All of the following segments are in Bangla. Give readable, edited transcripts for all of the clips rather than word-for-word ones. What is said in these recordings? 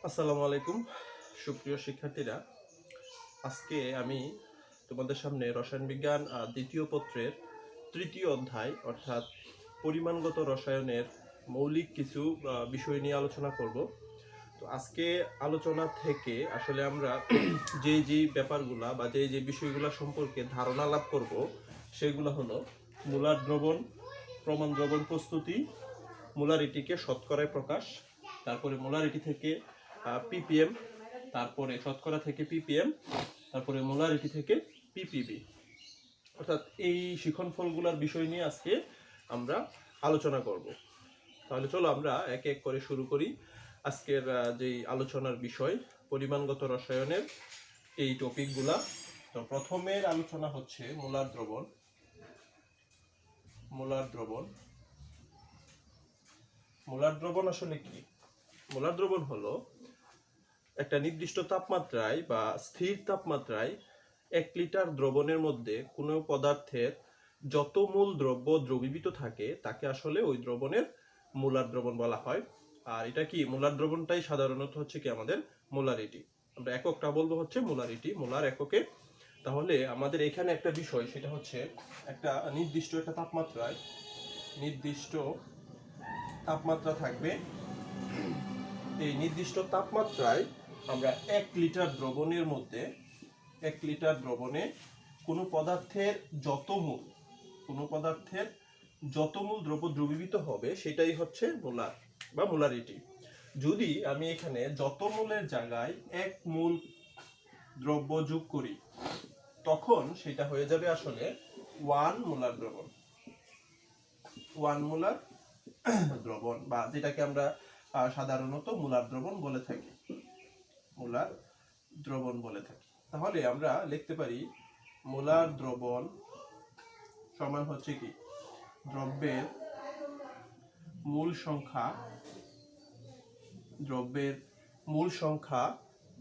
আসসালামু আলাইকুম সুপ্রিয় শিক্ষার্থীরা, আজকে আমি তোমাদের সামনে রসায়ন বিজ্ঞান দ্বিতীয় পত্রের তৃতীয় অধ্যায় অর্থাৎ পরিমাণগত রসায়নের মৌলিক কিছু বিষয় নিয়ে আলোচনা করব। তো আজকে আলোচনা থেকে আসলে আমরা যে ব্যাপারগুলা বা যে বিষয়গুলো সম্পর্কে ধারণা লাভ করব সেগুলো হলো মূলার দ্রবণ, প্রমাণ দ্রবণ প্রস্তুতি, মোলারিটিকে শতকরায় প্রকাশ, তারপরে মোলারিটি থেকে পিপিএম, তারপরে শতকরা থেকে পিপিএম, তারপরে মোলারিটি থেকে পিপিবি, অর্থাৎ এই শিখনফলগুলোর বিষয় নিয়ে আজকে আমরা আলোচনা করব। তাহলে চলো আমরা এক এক করে শুরু করি আজকের যেই আলোচনার বিষয় পরিমাণগত রসায়নের এই টপিকগুলা। তো প্রথমের আলোচনা হচ্ছে মোলার দ্রবণ। মোলার দ্রবণ মোলার দ্রবণ আসলে কি? মোলার দ্রবণ হলো একটা নির্দিষ্ট তাপমাত্রায় বা স্থির তাপমাত্রায় 1 লিটার দ্রবণের মধ্যে কোনো পদার্থের যত মূল দ্রব্য দ্রবীভূত থাকে তাকে আসলে ওই দ্রবণের মোলার দ্রবণ বলা হয়। আর এটা কি মোলার দ্রবণটাই সাধারণত হচ্ছে কি আমাদের মোলারিটি। আমরা এককটা বলবো হচ্ছে মোলারিটি, মোলার এককে। তাহলে আমাদের এখানে একটা বিষয়, সেটা হচ্ছে একটা নির্দিষ্ট তাপমাত্রা থাকবে। এই নির্দিষ্ট তাপমাত্রায় আমরা 1 লিটার দ্রবণের মধ্যে 1 লিটার দ্রবণে কোনো পদার্থের যত মূল দ্রব্য দ্রবীভূত হবে সেটাই হচ্ছে মোলার বা মোলারিটি। যদি আমি এখানে যত মূলের জায়গায় 1 মূল দ্রব্য যোগ করি তখন সেটা হয়ে যাবে আসলে 1 মোলার দ্রবণ। 1 মোলার দ্রবণ বা যেটাকে আমরা সাধারণত মোলার দ্রবণ বলে থাকি। তাহলে আমরা লিখতে পারি মোলার দ্রবণ সমান হচ্ছে কি দ্রব্যের মূল সংখ্যা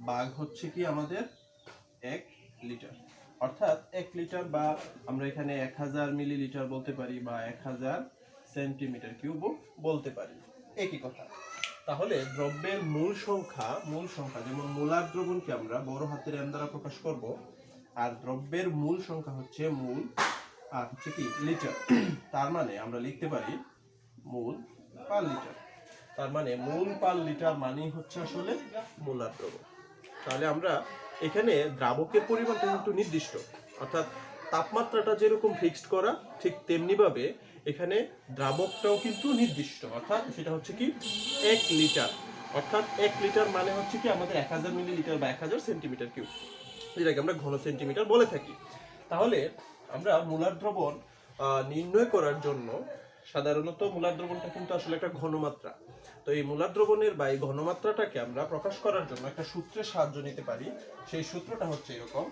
ভাগ হচ্ছে কি আমাদের 1 লিটার। অর্থাৎ 1 লিটার বা আমরা এখানে 1000 মিলিলিটার বলতে পারি বা 1000 সেন্টিমিটার কিউব বলতে পারি, একই কথা। তাহলে দ্রব্যের মূল সংখ্যা যেমন মোলার দ্রবণকে আমরা বড় হাতের এম দ্বারা প্রকাশ করব, আর দ্রব্যের মূল সংখ্যা হচ্ছে মূল আর হচ্ছে কি লিটার। তার মানে আমরা লিখতে পারি মোল পার লিটার। তার মানে মোল পার লিটার মানেই হচ্ছে আসলে মোলার দ্রবণ। তাহলে আমরা এখানে দ্রাবকের পরিমাণটা কিন্তু নির্দিষ্ট, অর্থাৎ তাপমাত্রাটা যেরকম ফিক্সড করা ঠিক তেমনি ভাবে এখানে দ্রাবকটাও কিন্তু নির্দিষ্ট, অর্থাৎ সেটা হচ্ছে কি 1 লিটার। অর্থাৎ 1 লিটার মানে হচ্ছে কি আমাদের 1000 মিলিলিটার বা 1000 সেন্টিমিটার কিউব, যেটাকে আমরা ঘন সেন্টিমিটার বলে থাকি। তাহলে আমরা মোলার দ্রবণ নির্ণয় করার জন্য সাধারণত মোলার দ্রবণটা কিন্তু আসলে একটা ঘনমাত্রা। তো এই মোলার দ্রবণের বা এই ঘনমাত্রাটাকে আমরা প্রকাশ করার জন্য একটা সূত্রের সাহায্য নিতে পারি। সেই সূত্রটা হচ্ছে এরকম,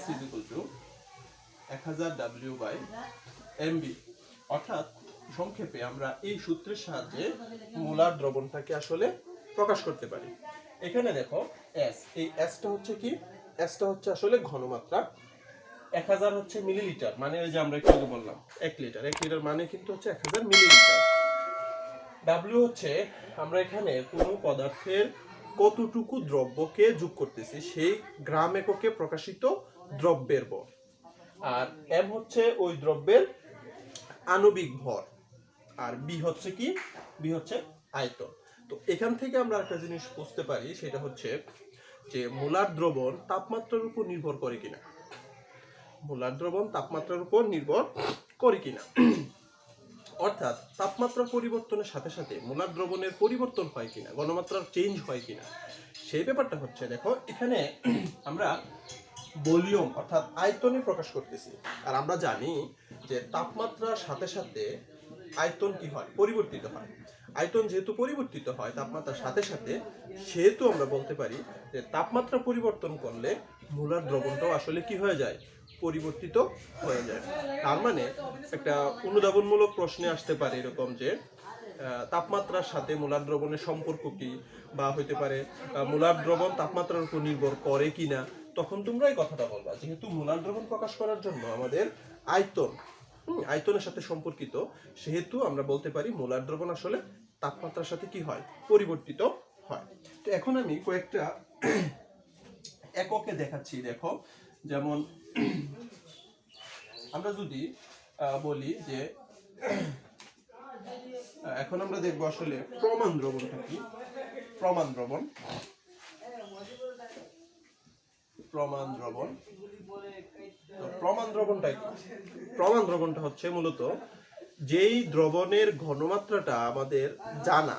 S = 1000 W/mb। অর্থাৎ সংক্ষেপে আমরা এই সূত্রের সাহায্যে মোলার দ্রবণটাকে আসলে প্রকাশ করতে পারি। এখানে দেখো S, এই Sটা হচ্ছে কি? Sটা হচ্ছে আসলে ঘনমাত্রা। 1000 হচ্ছে মিলিলিটার, মানে এই যে আমরা একটু আগে বললাম 1 লিটার। 1 লিটার মানে কিন্তু হচ্ছে 1000 মিলিলিটার। W হচ্ছে আমরা এখানে কোনো পদার্থের কতটুকু দ্রব্যকে যোগ করতেছি সেই গ্রাম এককে প্রকাশিত দ্রব্যের ভর, আর M হচ্ছে ওই দ্রব্যের আণবিক ভর, আর B হচ্ছে কি? B হচ্ছে আয়তন। তো এখান থেকে আমরা একটা জিনিস বুঝতে পারি, সেটা হচ্ছে যে মোলার দ্রবণ তাপমাত্রার উপর নির্ভর করে কিনা। মোলার দ্রবণ তাপমাত্রার উপর নির্ভর করে কিনা, অর্থাৎ তাপমাত্রা পরিবর্তনের সাথে সাথে মোলার দ্রবণের পরিবর্তন হয় কিনা, ঘনমাত্রার চেঞ্জ হয় কিনা, সেই ব্যাপারটা হচ্ছে দেখো এখানে আমরা ভলিউম অর্থাৎ আয়তনে প্রকাশ করতেছি। আর আমরা জানি যে তাপমাত্রার সাথে সাথে আয়তন কি হয়? পরিবর্তিত হয়। আয়তন যেহেতু পরিবর্তিত হয় তাপমাত্রার সাথে সাথে, সেহেতু আমরা বলতে পারি যে তাপমাত্রা পরিবর্তন করলে মোলার দ্রবণটাও আসলে কি হয়ে যায়? পরিবর্তিত হয়ে যায়। তার মানে একটা অনুধাবনমূলক প্রশ্নে আসতে পারে এরকম যে তাপমাত্রার সাথে মোলার দ্রবণের সম্পর্ক কি, বা হইতে পারে মোলার দ্রবণ তাপমাত্রার উপর নির্ভর করে কিনা। তখন তোমরা এই কথাটা বলবা, যেহেতু মোলার দ্রবণ প্রকাশ করার জন্য আমাদের আয়তনের সাথে সম্পর্কিত, সেহেতু আমরা বলতে পারি মোলার দ্রবণ আসলে তাপমাত্রার সাথে কি হয়? পরিবর্তিত হয়। তো এখন আমি কয়েকটা এককে দেখাচ্ছি, দেখো। যেমন আমরা যদি বলি যে এখন আমরা দেখবো আসলে প্রমাণ দ্রবণটা কি। প্রমাণ দ্রবণ, প্রমাণ দ্রবণ, প্রমাণ দ্রবণটা কি? প্রমাণ দ্রবণটা হচ্ছে মূলত যেই দ্রবণের ঘনমাত্রাটা আমাদের জানা,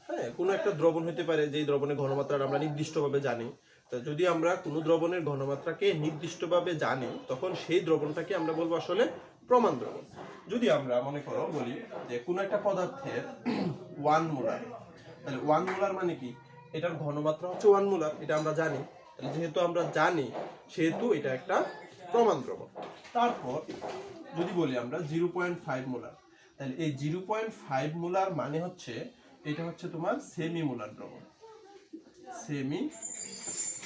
হ্যাঁ, কোনো একটা দ্রবণ হতে পারে যেই দ্রবণের ঘনমাত্রাটা আমরা নির্দিষ্টভাবে জানি। তো যদি আমরা কোনো দ্রবণের ঘনমাত্রাকে নির্দিষ্টভাবে জানি, তখন সেই দ্রবণটাকে আমরা বলবো আসলে প্রমাণ দ্রবণ। যদি আমরা মনে করো বলি যে কোনো একটা পদার্থের 1 মোলার, তাহলে 1 মোলার মানে কি? এটার ঘনমাত্রা হচ্ছে 1 মোলার, এটা আমরা জানি। তাহলে যেহেতু আমরা জানি, সেহেতু এটা একটা প্রমাণ দ্রবণ। তারপর যদি বলি আমরা 0.5 মোলার, তাহলে এই 0.5 মোলার মানে হচ্ছে এটা হচ্ছে তোমার সেমি মোলার দ্রবণ।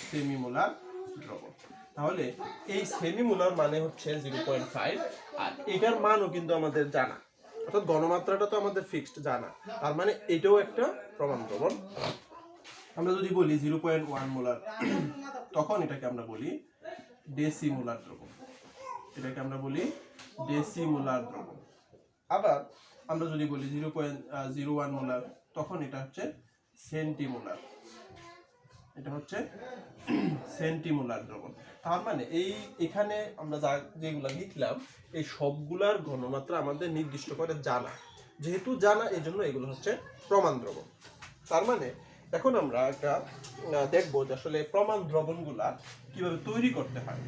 সেমি মোলার দ্রবণ। তাহলে এই সেমি মোলার মানে হচ্ছে 0.5, আর এটার মানও কিন্তু আমাদের জানা, অর্থাৎ ঘনমাত্রাটা তো আমাদের ফিক্সড জানা, তার মানে এটাও একটা প্রমাণ দ্রবণ। আমরা যদি বলি 0.1 মোলার, তখন এটাকে আমরা বলি ডেসিমোলার দ্রবণ। এটাকে আমরা বলি ডেসিমোলার দ্রবণ। আবার আমরা যদি বলি 0.01 মোলার, তখন এটা হচ্ছে সেন্টিমোলার। এটা হচ্ছে সেন্টিমোলার দ্রবণ। তার মানে এখানে আমরা যেগুলা লিখলাম, এই সবগুলার ঘনমাত্রা আমাদের নির্দিষ্ট করে জানা। যেহেতু জানা, এই জন্য এগুলো হচ্ছে প্রমাণ দ্রবণ। তার মানে এখন আমরা একটা দেখবো যে আসলে প্রমাণ দ্রবণগুলা কিভাবে তৈরি করতে হয়।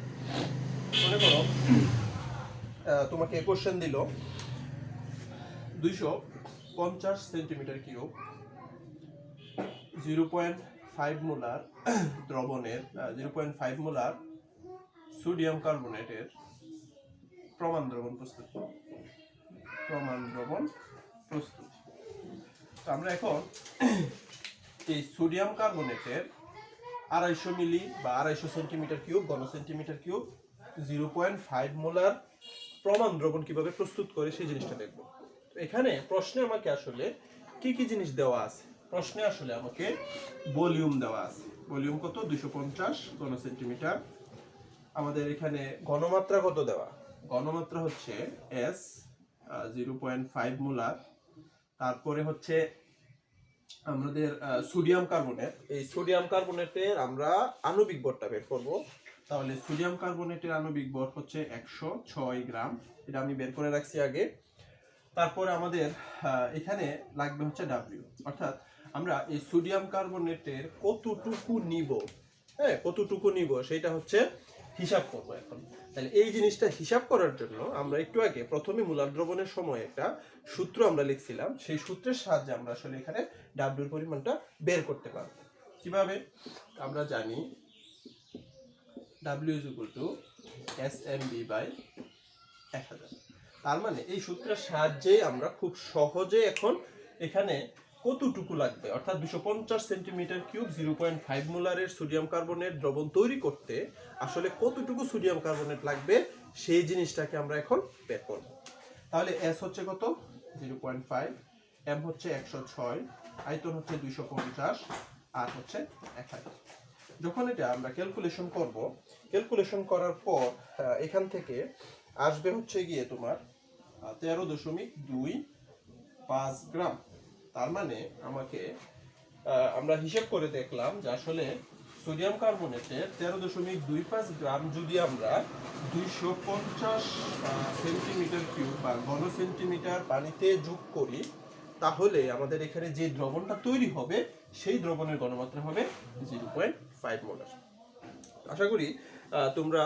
মনে করো তোমাকে কোশ্চেন দিল 250 সেন্টিমিটার কিউব 0.5 মোলার দ্রবণের 0.5 মোলার সোডিয়াম কার্বনেটের প্রমাণ দ্রবণ প্রস্তুত। প্রমাণ দ্রবণ প্রস্তুত। আমরা এখন এই সোডিয়াম কার্বনেটের 250 মিলি বা 250 সেন্টিমিটার কিউব, ঘন সেন্টিমিটার কিউব 0.5 মোলার প্রমাণ দ্রবণ কিভাবে প্রস্তুত করে সেই জিনিসটা দেখব। এখানে প্রশ্নে আমাকে আসলে কি কি জিনিস দেওয়া আছে? প্রশ্নে আসলে আমাকে ভলিউম দেওয়া আছে। ভলিউম কত? 250 ঘন সেন্টিমিটার। আমাদের এখানে ঘনমাত্রা কত দেওয়া? ঘনমাত্রা হচ্ছে S 0.5 মোলার। তারপরে হচ্ছে আমাদের সোডিয়াম কার্বনেট। এই সোডিয়াম কার্বনেটের আমরা আণবিক ভরটা বের করব। তাহলে সোডিয়াম কার্বনেটের আণবিক ভর হচ্ছে 106 গ্রাম। এটা আমি বের করে রাখছি আগে। তারপরে আমাদের এখানে লাগবে হচ্ছে W, অর্থাৎ আমরা এই সোডিয়াম কার্বনেটের কতটুকু নিব, হ্যাঁ, কতটুকু নিব সেটা হচ্ছে হিসাব করব এখন। তাহলে এই জিনিসটা হিসাব করার জন্য আমরা একটু আগে প্রথমে মোলার দ্রবণের সময় একটা সূত্র আমরা লিখছিলাম, সেই সূত্রের সাহায্যে আমরা আসলে এখানে W এর পরিমাণটা বের করতে পারব। কিভাবে? আমরা জানি W = SMB/1000। তার মানে এই সূত্রের সাহায্যে আমরা খুব সহজে এখন এখানে কতটুকু লাগবে, অর্থাৎ 250 সেন্টিমিটার কিউব 0.5 মোলারের সোডিয়াম কার্বনেট দ্রবণ তৈরি করতে আসলে কতটুকু সোডিয়াম কার্বনেট লাগবে সেই জিনিসটাকে আমরা এখন বের করব। তাহলে S হচ্ছে কত? 0.5, M হচ্ছে 106, আয়তন হচ্ছে 250, আর হচ্ছে 1000। যখন এটা আমরা ক্যালকুলেশন করব, ক্যালকুলেশন করার পর এখান থেকে আসবে হচ্ছে গিয়ে তোমার 13.25 গ্রাম। তার মানে আমাকে আমরা হিসাব করে দেখলাম যে আসলে সোডিয়াম কার্বনেটের 13.25 গ্রাম যদি আমরা 250 সেন্টিমিটার কিউব বা ঘন সেন্টিমিটার পানিতে যোগ করি, তাহলে আমাদের এখানে যে দ্রবণটা তৈরি হবে সেই দ্রবণের ঘনমাত্রা হবে 0.5 মোলার। আশা করি তোমরা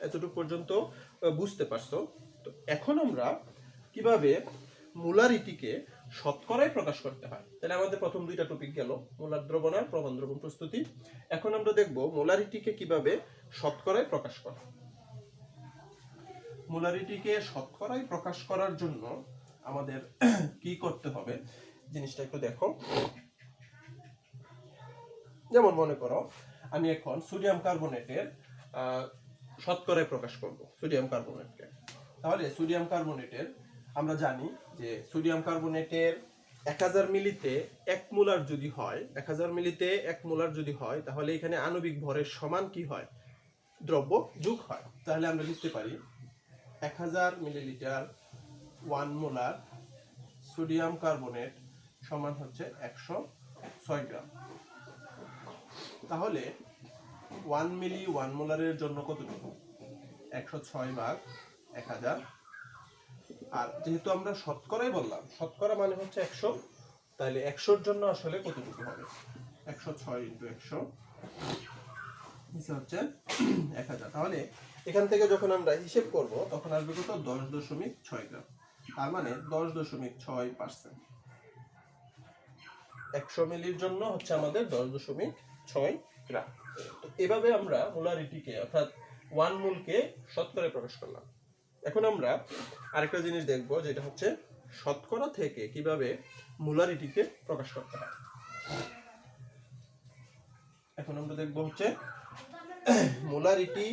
এতটুকু পর্যন্ত বুঝতে পারছো। তো এখন আমরা কিভাবে মোলারিটিকে শতকরায় প্রকাশ করতে হয়, তাহলে আমাদের প্রথম দুইটা টপিক গেল, মোলার দ্রবণ আর প্রমাণ দ্রবণ প্রস্তুতি। এখন আমরা দেখব মোলারিটিকে কিভাবে শতকরায় প্রকাশ করা। মোলারিটিকে শতকরায় প্রকাশ করার জন্য আমাদের কি করতে হবে জিনিসটা একটু দেখো। যেমন মনে করো আমি এখন সোডিয়াম কার্বনেটের শতকরায় প্রকাশ করব সোডিয়াম কার্বনেটকে। তাহলে সোডিয়াম কার্বনেটের আমরা জানি যে সোডিয়াম কার্বনেটের 1000 মিলিতে 1 মোলার যদি হয়, 1000 মিলিতে 1 মোলার যদি হয়, তাহলে এখানে আণবিক ভরের সমান কি হয়? দ্রব্য যোগ হয়। তাহলে আমরা লিখতে পারি 1000 মিলিলিটার 1 মোলার সোডিয়াম কার্বনেট সমান হচ্ছে 106 গ্রাম। তাহলে 1 মিলি 1 মোলারের জন্য কতটুকু? 106 ভাগ 1000। আর যেহেতু আমরা শতকরাই বললাম, শতকরা মানে হচ্ছে 100, তাহলে 100 এর জন্য আসলে কতটুকু হবে? 106 ইন্টু 100 হচ্ছে 1000। তাহলে এখান থেকে যখন আমরা হিসেব করব তখন আসবে কত? 10.6 গ্রাম। তার মানে 10.6%। 100 মিলির জন্য হচ্ছে আমাদের 10.6 গ্রাম। তো এভাবে আমরা মোলারিটিকে অর্থাৎ 1 মোলকে শতকরায় প্রকাশ করলাম। এখন আমরা আরেকটা জিনিস দেখব, যেটা হচ্ছে শতকরা থেকে কিভাবে মোলারিটিকে প্রকাশ করতে হয়। এখন আমরা দেখব হচ্ছে মোলারিটি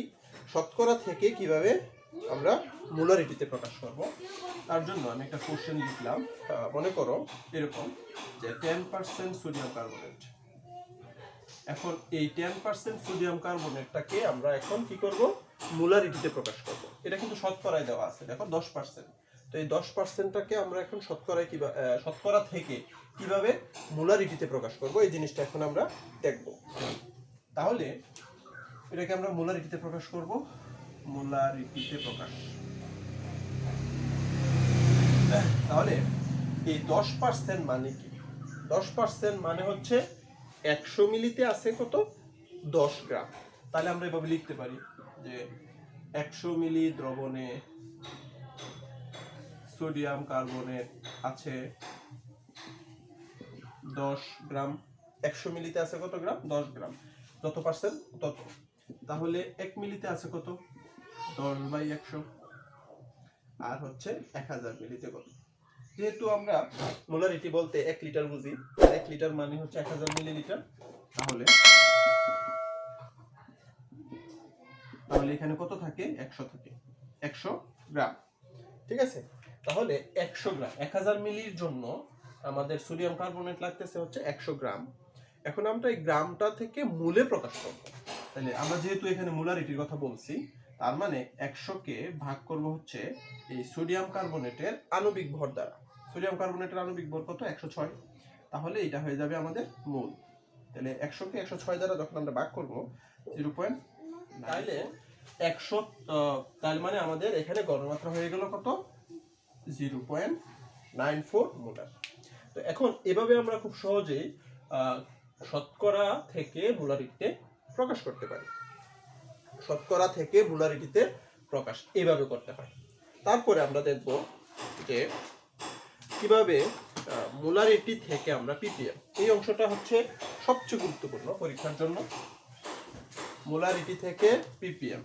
শতকরা থেকে কিভাবে আমরা মোলারিটিতে প্রকাশ করব। তার জন্য আমি একটা কোশ্চেন লিখলাম। মনে করো এরকম যে 10% সোডিয়াম কার্বনেট। এখন এই 10% সোডিয়াম কার্বনেটটাকে আমরা এখন কি করব? মোলারিটিতে প্রকাশ করব। এটা কিন্তু শতকরায় দেওয়া আছে, দেখো 10%। তো এই 10%টাকে আমরা এখন শতকরা থেকে কিভাবে মোলারিটিতে প্রকাশ করব, এই জিনিসটা এখন আমরা দেখব। তাহলে এটাকে আমরা মোলারিটিতে প্রকাশ করব। মোলারিটিতে প্রকাশ, তাহলে এই 10% মানে কি? 10% মানে হচ্ছে 100 মিলিতে আছে কত? 10 গ্রাম। তাহলে আমরা এভাবে লিখতে পারি যে 100 মিলি দ্রবণে সোডিয়াম কার্বনেট আছে 10 গ্রাম। 100 মিলিতে আছে কত গ্রাম? 10 গ্রাম। যত পার্সেন্ট তত। তাহলে 1 মিলিতে আছে কত? 10/100। আর হচ্ছে 1000 মিলিতে কত? যেহেতু আমরা মোলারিটি বলতে 1 লিটার বুঝি, 1 লিটার মানে হচ্ছে 1000 মিলিলিটার। তাহলে এখানে কত থাকে? 100 থাকে। 100 গ্রাম। ঠিক আছে? তাহলে 100 গ্রাম, 1000 মিলির জন্য আমাদের সোডিয়াম কার্বনেট লাগতেছে হচ্ছে 100 গ্রাম। এখন আমরা এই গ্রামটা থেকে মোলে প্রকাশ করব। তাহলে আমরা যেহেতু এখানে মোলারিটির কথা বলছি, তার মানে 100 কে ভাগ করব হচ্ছে এই সোডিয়াম কার্বনেটের আণবিক ভর দ্বারা। সোডিয়াম কার্বনেটের আণবিক ভর কত? 106। তাহলে এটা হয়ে যাবে আমাদের মোল। তাহলে 100 কে 106 দ্বারা যখন আমরা ভাগ করব 0. তাহলে 100, তার মানে আমাদের এখানে গণমাত্রা হয়ে গেল কত? 0.94 মোলার। তো এখন এভাবে আমরা খুব সহজেই শতকরা থেকে মোলারিটিতে প্রকাশ করতে পারি। শতকরা থেকে মোলারিটিতে প্রকাশ এভাবে করতে হয়। তারপরে আমরা দেখব যে কিভাবে মোলারিটি থেকে আমরা পিপিএম, এই অংশটা হচ্ছে সবচেয়ে গুরুত্বপূর্ণ পরীক্ষার জন্য। মোলারিটি থেকে পিপিএম,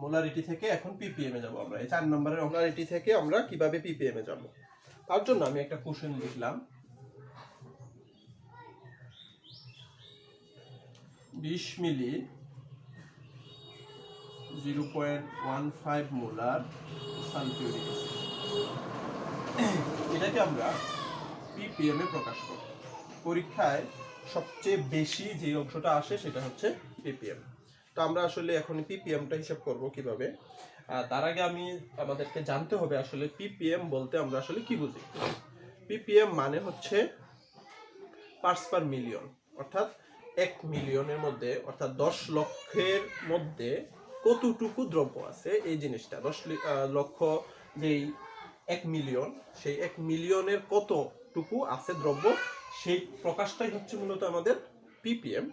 মোলারিটি থেকে এখন পিপিএম এ যাব আমরা। এই 4 নম্বরের মোলারিটি থেকে আমরা কিভাবে পিপিএম এ যাব, তার জন্য আমি একটা কোশ্চেন লিখলাম। 20 মিলি 0.15 মোলার সালফিউরিক অ্যাসিড, এটাকে আমরা পিপিএম এ প্রকাশ করব। পরীক্ষায় সবচেয়ে বেশি যে অংশটা আসে সেটা হচ্ছে পিপিএম। তো আমরা আসলে এখন পিপিএমটা হিসাব করব কিভাবে। তার আগে আমাদেরকে জানতে হবে আসলে পিপিএম বলতে আমরা আসলে কি বুঝি। পিপিএম মানে হচ্ছে পার্টস পার মিলিয়ন, অর্থাৎ 1 মিলিয়নের মধ্যে, অর্থাৎ 10 লক্ষের মধ্যে কতটুকু দ্রব্য আছে এই জিনিসটা। 10 লক্ষ যেই 1 মিলিয়ন, সেই 1 মিলিয়নের কতটুকু আছে দ্রব্য, সেই প্রকাশটাই হচ্ছে মূলত আমাদের পিপিএম।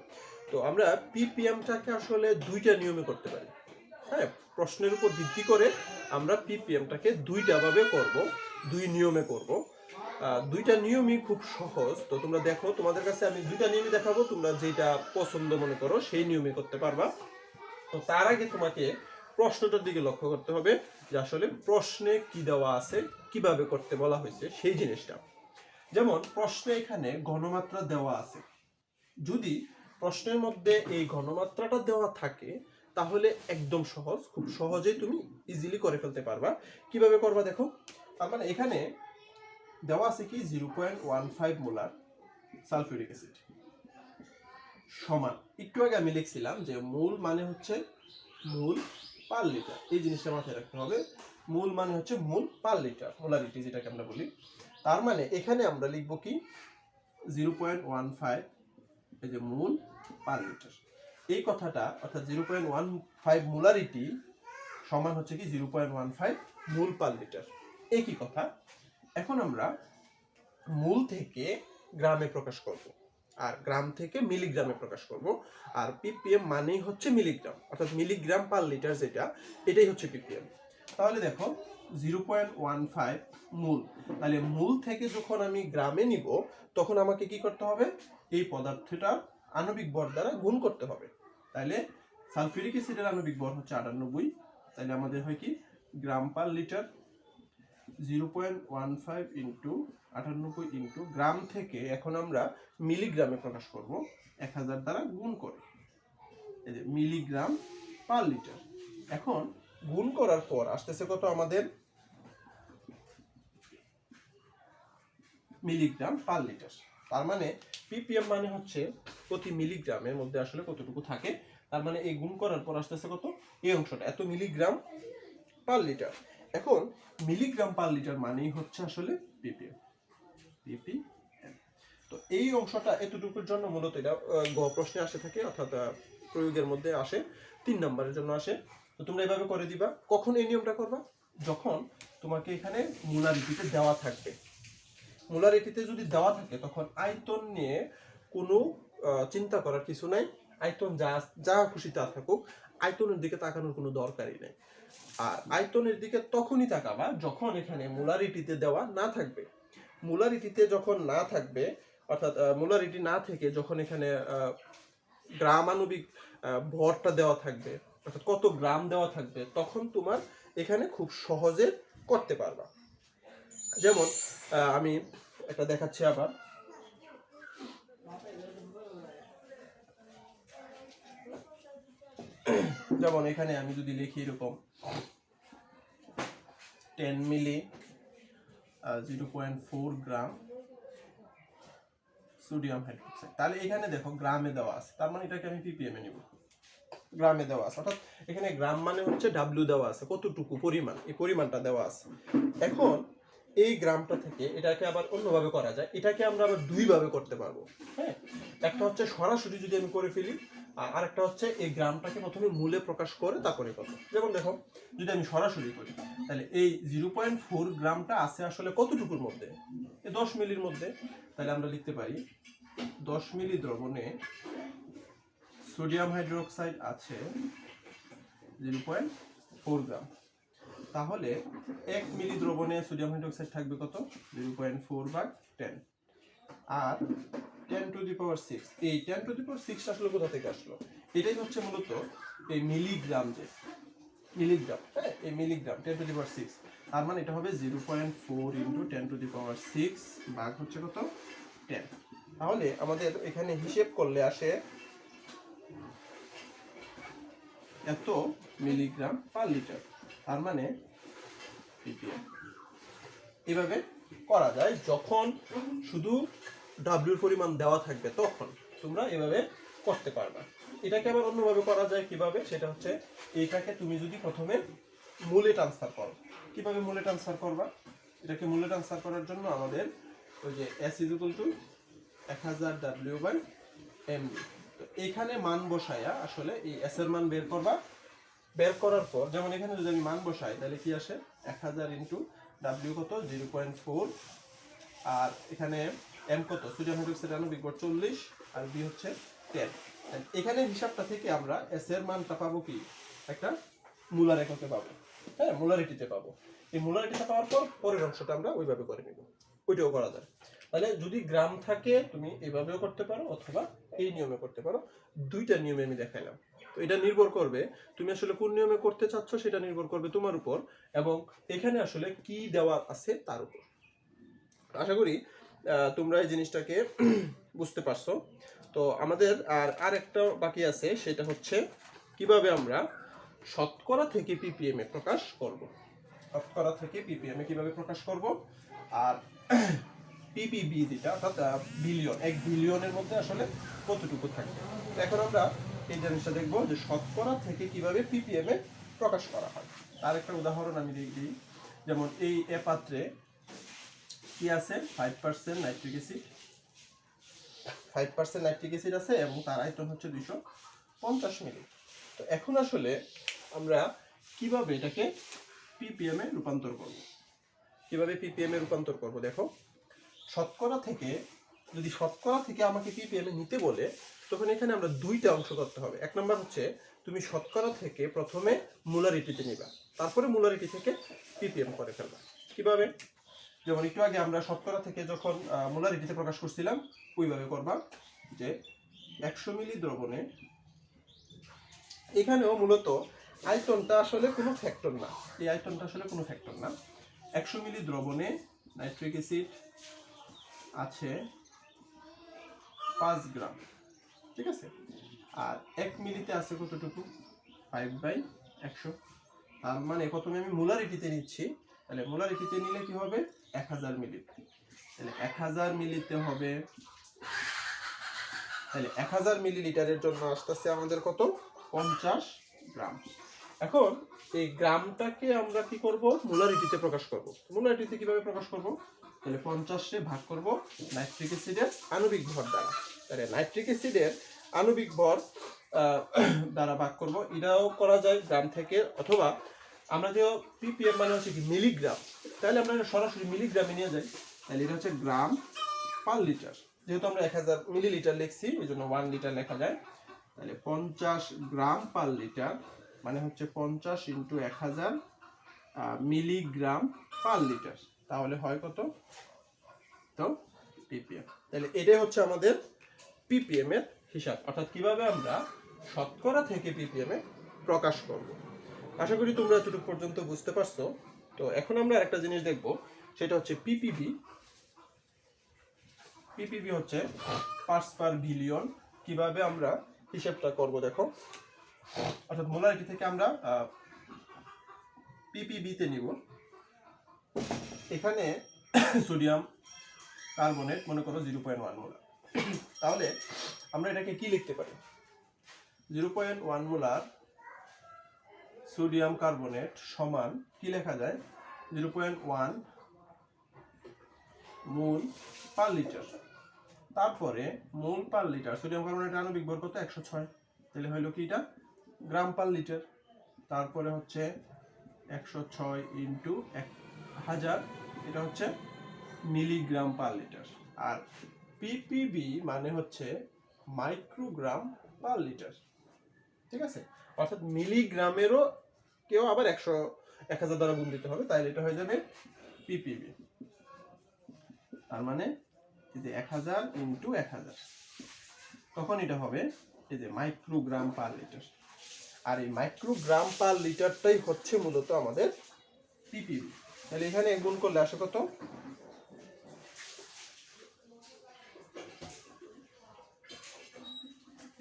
তো আমরা পিপিএমটাকে আসলে দুইটা নিয়মে করতে পারি। হ্যাঁ, প্রশ্নের উপর ভিত্তি করে আমরা পিপিএমটাকে দুইটা ভাবে করব, দুই নিয়মে করব। দুইটা নিয়মই খুব সহজ। তো তোমরা দেখো, তোমাদের কাছে আমি দুইটা নিয়মই দেখাবো, তোমরা যেটা পছন্দ মনে করো সেই নিয়মে করতে পারবা। তো তার আগে তোমাকে প্রশ্নটার দিকে লক্ষ্য করতে হবে যে আসলে প্রশ্নে কি দেওয়া আছে, কিভাবে করতে বলা হয়েছে সেই জিনিসটা। যেমন প্রশ্নে এখানে ঘনমাত্রা দেওয়া আছে, যদি প্রশ্নের মধ্যে এই ঘনমাত্রাটা দেওয়া থাকে তাহলে একদম সহজ, খুব সহজেই তুমি ইজিলি করে ফেলতে পারবা। কিভাবে করবা দেখো, তার মানে এখানে দেওয়া আছে কি 0.15 মোলার সালফিউরিক অ্যাসিড সমান, একটু আগে আমি লিখছিলাম যে মোল মানে হচ্ছে মোল পার লিটার, এই জিনিসটা মাথায় রাখতে হবে। মোল মানে হচ্ছে মোল পার লিটার, মোলারিটি যেটাকে আমরা বলি। তার মানে এখানে আমরা লিখবো কি 0.15, এই যে মোল পার লিটার, এই কথাটা অর্থাৎ 0.15 মোলারিটি সমান হচ্ছে কি 0.15 মোল পার লিটার, একই কথা। এখন আমরা মোল থেকে গ্রামে প্রকাশ করব, আর গ্রাম থেকে মিলিগ্রামে প্রকাশ করব। আর পিপিএম মানেই হচ্ছে মিলিগ্রাম, অর্থাৎ মিলিগ্রাম পার লিটার, যেটা এটাই হচ্ছে পিপিএম। তাহলে দেখো 0.15 মূল, তাহলে মূল থেকে যখন আমি গ্রামে নিব তখন আমাকে কি করতে হবে, এই পদার্থটা আণবিক ভর দ্বারা গুণ করতে হবে। তাহলে সালফিউরিক অ্যাসিডের আণবিক ভর হচ্ছে 98, তাহলে আমাদের হয় কি গ্রাম পার লিটার 0.15 ইন্টু 98 ইন্টু গ্রাম থেকে এখন আমরা মিলিগ্রামে প্রকাশ করব 1000 দ্বারা গুণ করে, এই যে মিলিগ্রাম পার লিটার। এখন গুণ করার পর আসতেছে কত আমাদের, মিলিগ্রাম পার লিটার। তার মানে পিপিএম মানে হচ্ছে প্রতি মিলিগ্রামের মধ্যে আসলে কতটুকু থাকে, তার মানে এই গুণ করার পর আসতেছে কত, এই অংশটা এত মিলিগ্রাম পার লিটার। এখন মিলিগ্রাম পার লিটার মানেই হচ্ছে আসলে পিপিএম। তো এই অংশটা এতটুকুর জন্য মূলত এটা গ প্রশ্নে আসে থাকে, অর্থাৎ প্রয়োগের মধ্যে আসে, 3 নম্বরের জন্য আসে। তো তোমরা এইভাবে করে দিবা। কখন এই নিয়মটা করবা, যখন তোমাকে এখানে মোলারিটিতে দেওয়া থাকবে। মোলারিটিতে যদি দেওয়া থাকে তখন আয়তন নিয়ে কোনো চিন্তা করার কিছু নাই। আয়তন যা যা খুশি তা থাকুক, আয়তনের দিকে তাকানোর কোনো দরকারই নেই। আর আয়তনের দিকে তখনই তাকাবা যখন এখানে মোলারিটিতে দেওয়া না থাকবে। মোলারিটিতে যখন না থাকবে, অর্থাৎ মোলারিটি না থেকে যখন এখানে গ্রাম আণবিক ভরটা দেওয়া থাকবে, অর্থাৎ কত গ্রাম দেওয়া থাকবে, তখন তোমার এখানে খুব সহজে করতে পারবা। যেমন আমি একটা দেখাচ্ছি আবার, যেমন এখানে আমি যদি লিখি এরকম 10 মিলি 0.4 গ্রাম সোডিয়াম হাইড্রোক্সাইড, তাহলে এখানে দেখো গ্রামে দেওয়া আছে, তার মানে এটাকে আমি পিপিএম এ নিব। গ্রামে দেওয়া আছে, অর্থাৎ এখানে গ্রাম মানে হচ্ছে ডাব্লিউ দেওয়া আছে, কতটুকু পরিমাণ, এই পরিমাণটা দেওয়া আছে। এখন এই গ্রামটা থেকে এটাকে আবার অন্যভাবে করা যায়, এটাকে আমরা আবার দুই ভাবে করতে পারবো। হ্যাঁ, একটা হচ্ছে সরাসরি যদি আমি করে ফেলি, আর একটা হচ্ছে এই গ্রামটাকে প্রথমে মূলে প্রকাশ করে তারপরে কত। যেমন দেখো যদি আমি সরাসরি করি, তাহলে এই 0.4 গ্রামটা আছে আসলে কতটুকুর মধ্যে, এই 10 মিলির মধ্যে। তাহলে আমরা লিখতে পারি 10 মিলি দ্রবণে সোডিয়াম হাইড্রোক্সাইড আছে 0.4 গ্রাম। তাহলে 1 মিলি দ্রবণে সোডিয়াম হাইড্রোক্সাইড থাকবে কত, 0.4/10। আর 10 টু দি পাওয়ার 6, এই 10 টু দি পাওয়ার 6 আসলে কোথা থেকে আসলো, এটাই হচ্ছে মূলত এই মিলিগ্রাম, যে মিলিগ্রাম, হ্যাঁ এই মিলিগ্রাম 10 টু দি পাওয়ার 6, তার মানে এটা হবে 0.4 ইন্টু 10 টু দি পাওয়ার 6 ভাগ হচ্ছে কত 10। তাহলে আমাদের এখানে হিসেব করলে আসে এত মিলিগ্রাম পার লিটার, তার মানে পিপিএম। এভাবে করা যায় যখন শুধু ডাব্লিউর পরিমাণ দেওয়া থাকবে, তখন তোমরা এভাবে করতে পারবা। এটাকে আবার অন্যভাবে করা যায়, কিভাবে, সেটা হচ্ছে এটাকে তুমি যদি প্রথমে মূলে ট্রান্সফার করো। কিভাবে মূলে ট্রান্সফার করবা, এটাকে মূলে ট্রান্সফার করার জন্য আমাদের ওই যে S = 1000 W/mv, তো এখানে মান বসায়া আসলে এই S এর মান বের করবা। বের করার পর যেমন এখানে যদি আমি মান বসাই তাহলে কি আসে, 1000 ইন্টু W কত 0.4, আর এখানে M কত, সোডিয়াম হাইড্রোক্সাইড আণবিক ভর 40, আর B হচ্ছে 10। এখানে হিসাবটা থেকে আমরা S এর মানটা পাবো কি, একটা মোলার এককে পাবো, হ্যাঁ মোলারিটিতে পাবো। এই মোলারিটিতে পাওয়ার পর পরের অংশটা আমরা ওইভাবে করে নিব, ওইটাও করা যায়। তাহলে যদি গ্রাম থাকে তুমি এইভাবেও করতে পারো অথবা এই নিয়মে করতে পারো, দুইটা নিয়মে আমি দেখাইলাম। তো এটা নির্ভর করবে তুমি আসলে কোন নিয়মে করতে চাচ্ছ, সেটা নির্ভর করবে তোমার উপর, এবং এখানে আসলে কি দেওয়া আছে তার উপর। আশা করি তোমরা এই জিনিসটাকে বুঝতে পারছো। তো আমাদের আর একটা বাকি আছে, সেটা হচ্ছে কিভাবে আমরা শতকরা থেকে ppm এ প্রকাশ করব। শতকরা থেকে ppm এ কিভাবে প্রকাশ করব, আর ppb যেটা অর্থাৎ বিলিয়ন, 1 বিলিয়নের মধ্যে আসলে কতটুকু থাকবে। তো এখন আমরা এই জিনিসটা দেখব যে শতকরা থেকে কিভাবে ppm এ প্রকাশ করা হয়। আর একটা উদাহরণ আমি দিই, যেমন এই পাত্রে কি আছে, 5% নাইট্রিক অ্যাসিড, 5% নাইট্রিক অ্যাসিড আছে এবং তার আয়তন হচ্ছে 250 মিলি। তো এখন আসলে আমরা কিভাবে এটাকে ppm এ রূপান্তর করব, কিভাবে ppm এ রূপান্তর করব। দেখো, শতকরা থেকে, যদি শতকরা থেকে আমাকে ppm এ নিতে বলে, তখন এখানে আমরা দুইটা অংশ করতে হবে। এক নম্বর হচ্ছে তুমি শতকরা থেকে প্রথমে মোলারিটিতে নিবা, তারপরে মোলারিটি থেকে ppm করে ফেলবা। কিভাবে, যেমন একটু আগে আমরা শতকরা থেকে যখন মোলারিটিতে প্রকাশ করছিলাম ওইভাবে করবা, যে 100 মিলি দ্রবণে, এখানেও মূলত আয়তনটা আসলে কোনো ফ্যাক্টর না, এই আয়তনটা আসলে কোনো ফ্যাক্টর না। 100 মিলি দ্রবণে নাইট্রিক অ্যাসিড আছে 5 গ্রাম, ঠিক আছে, আর 1 মিলিতে আছে কতটুকু, 5/100। তার মানে প্রথমে আমি মোলারিটিতে নিচ্ছি, তাহলে মোলারিটিতে নিলে কি হবে, 1000 মিলি, তাহলে 1000 মিলিতে হবে, তাহলে 1000 মিলিলিটারের জন্য আসতেছে আমাদের কত, 50 গ্রাম। এখন এই গ্রামটাকে আমরা কি করব, মোলারিটিতে প্রকাশ করব। মোলারিটিতে কিভাবে প্রকাশ করব, তাহলে 50 ভাগ করব নাইট্রিক অ্যাসিডের আণবিক ভর দ্বারা, তাহলে নাইট্রিক অ্যাসিডের আণবিক ভর দ্বারা ভাগ করব। এটাও করা যায় গ্রাম থেকে, অথবা আমরা যে ppm মানে হচ্ছে কি মিলিগ্রাম, তাহলে আমরা সরাসরি মিলিগ্রামে নিয়ে যাই, তাহলে এটা হচ্ছে গ্রাম পার লিটার। যেহেতু আমরা 1000 মিলিলিটার লিখছি এই জন্য 1 লিটার লেখা যায়, তাহলে 50 গ্রাম পার লিটার মানে হচ্ছে 50 ইন্টু 1000 মিলিগ্রাম পার লিটার, তাহলে হয় কত, তো ppm। তাহলে এটাই হচ্ছে আমাদের ppm এর হিসাব, অর্থাৎ কিভাবে আমরা শতকরা থেকে ppm এ প্রকাশ করব। আশা করি তোমরা এতটুকু পর্যন্ত বুঝতে পারছো। তো এখন আমরা আরেকটা জিনিস দেখব, সেটা হচ্ছে ppb। ppb হচ্ছে পার্টস পার বিলিয়ন। কিভাবে আমরা হিসাবটা করব দেখো, অর্থাৎ মোলারিটি থেকে আমরা ppb তে নিব। এখানে সোডিয়াম কার্বনেট মনে করো 0.1 মোলার, তাহলে আমরা এটাকে কি লিখতে পারি, 0.1 মোলার সোডিয়াম কার্বনেট সমান কি লেখা যায়, 0.1 মোল পার লিটার। তারপরে মোল পার লিটার, সোডিয়াম কার্বনেটের আণবিক ভর কত, 106, তাহলে হইলো কি এটা গ্রাম পার লিটার। তারপরে হচ্ছে 106 ইন্টু 1000, এটা হচ্ছে মিলিগ্রাম পার লিটার। আর ppb মানে হচ্ছে মাইক্রোগ্রাম পার লিটার, ঠিক আছে, অর্থাৎ মিলিগ্রামেরও কেউ আবার 1000 দ্বারা গুণ দিতে হবে, তাই এটা হয়ে যাবে ppb। তার মানে এই যে 1000 ইন্টু 1000, তখন এটা হবে এই যে মাইক্রোগ্রাম পার লিটার। আর এই মাইক্রোগ্রাম পার লিটারটাই হচ্ছে মূলত আমাদের ppb। তাহলে এখানে গুণ করলে আসে কত,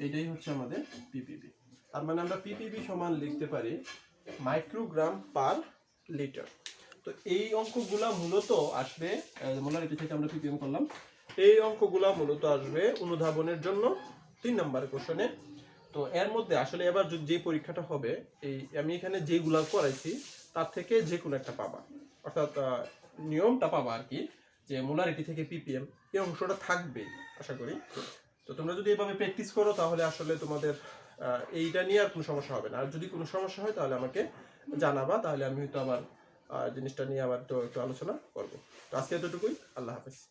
এটাই হচ্ছে আমাদের ppb। তার মানে আমরা ppb সমান লিখতে পারি মাইক্রোগ্রাম পার লিটার। তো এই অঙ্কগুলা মূলত আসবে, মোলারিটি থেকে আমরা ppm করলাম, এই অঙ্কগুলা মূলত আসবে অনুধাবনের জন্য 3 নম্বর কোশ্চেনে। তো এর মধ্যে আসলে এবার যে পরীক্ষাটা হবে, এই আমি এখানে যেগুলা করাইছি তার থেকে যে কোনো একটা পাবা, অর্থাৎ নিয়মটা পাবা আর কি, যে মোলারিটি থেকে ppm এই অংশটা থাকবে আশা করি। তো তোমরা যদি এভাবে প্র্যাকটিস করো তাহলে আসলে তোমাদের এইটা নিয়ে আর কোনো সমস্যা হবে না। আর যদি কোনো সমস্যা হয় তাহলে আমাকে জানাবা, তাহলে আমি হয়তো আবার জিনিসটা নিয়ে আবার একটু আলোচনা করবো। তো আজকে এতটুকুই, আল্লাহ হাফেজ।